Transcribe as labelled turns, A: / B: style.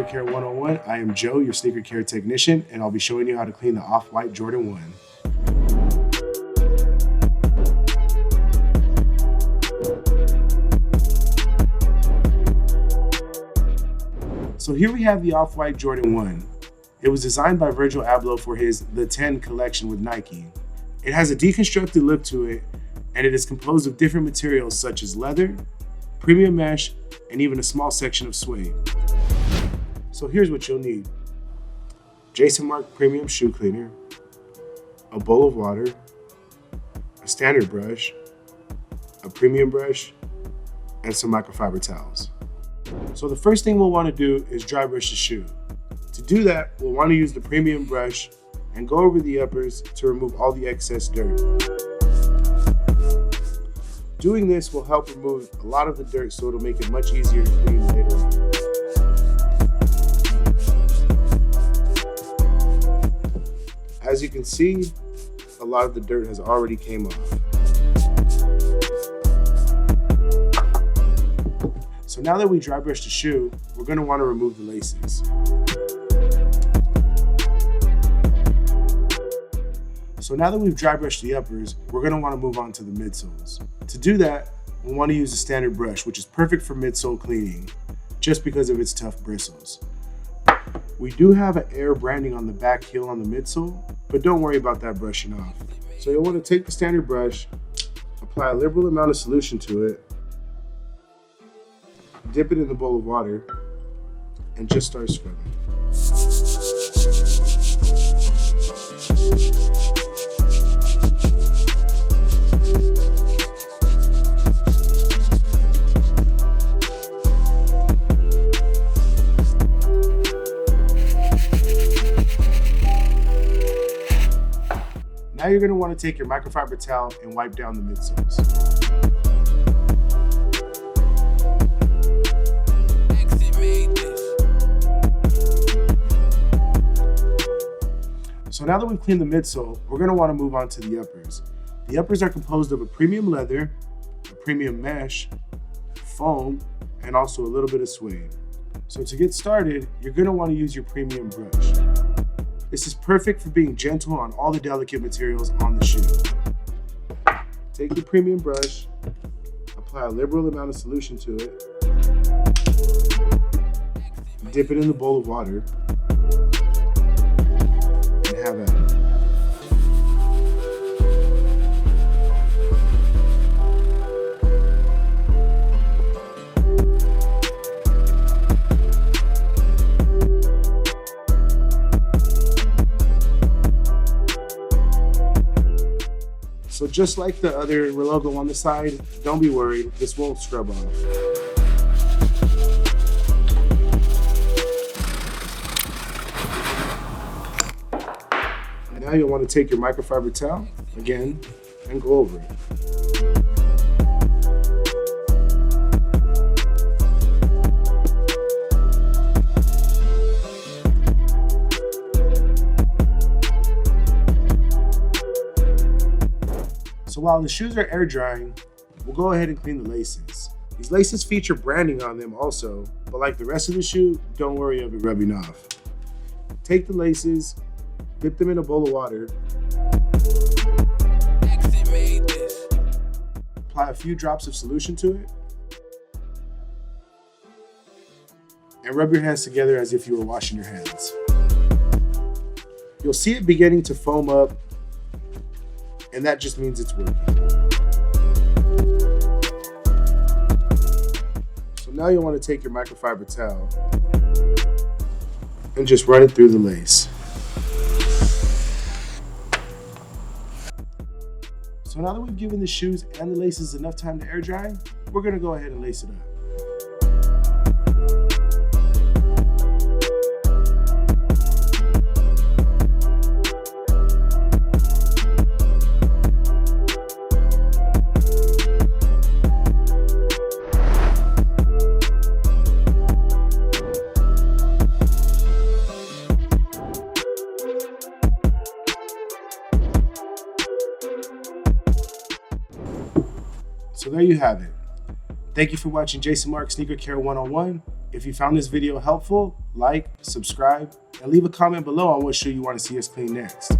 A: Care 101. I am Joe, your sneaker care technician, and I'll be showing you how to clean the off-white Jordan 1. So here we have the off-white Jordan 1. It was designed by Virgil Abloh for his The 10 collection with Nike. It has a deconstructed look to it, and it is composed of different materials such as leather, premium mesh, and even a small section of suede. So here's what you'll need. Jason Mark Premium Shoe Cleaner, a bowl of water, a standard brush, a premium brush, and some microfiber towels. So the first thing we'll want to do is dry brush the shoe. To do that, we'll want to use the premium brush and go over the uppers to remove all the excess dirt. Doing this will help remove a lot of the dirt, so it'll make it much easier to clean later on. As you can see, a lot of the dirt has already came off. So now that we dry brushed the shoe, we're going to want to remove the laces. So now that we've dry brushed the uppers, we're going to want to move on to the midsoles. To do that, we'll want to use a standard brush, which is perfect for midsole cleaning, just because of its tough bristles. We do have an air branding on the back heel on the midsole, but don't worry about that brushing off. So you'll want to take the standard brush, apply a liberal amount of solution to it, dip it in the bowl of water, and just start scrubbing. Now you're going to want to take your microfiber towel and wipe down the midsoles. So now that we've cleaned the midsole, we're going to want to move on to the uppers. The uppers are composed of a premium leather, a premium mesh, foam, and also a little bit of suede. So to get started, you're going to want to use your premium brush. This is perfect for being gentle on all the delicate materials on the shoe. Take your premium brush, apply a liberal amount of solution to it, dip it in the bowl of water, and have at it. So just like the other logo on the side, don't be worried, this won't scrub off. And now you'll want to take your microfiber towel, again, and go over it. So while the shoes are air drying, we'll go ahead and clean the laces. These laces feature branding on them also, but like the rest of the shoe, don't worry of it rubbing off. Take the laces, dip them in a bowl of water, apply a few drops of solution to it, and rub your hands together as if you were washing your hands. You'll see it beginning to foam up, and that just means it's working. So now you'll want to take your microfiber towel and just run it through the lace. So now that we've given the shoes and the laces enough time to air dry, we're going to go ahead and lace it up. So there you have it. Thank you for watching Jason Mark Sneaker Care 101. If you found this video helpful, like, subscribe, and leave a comment below on what shoe you want to see us clean next.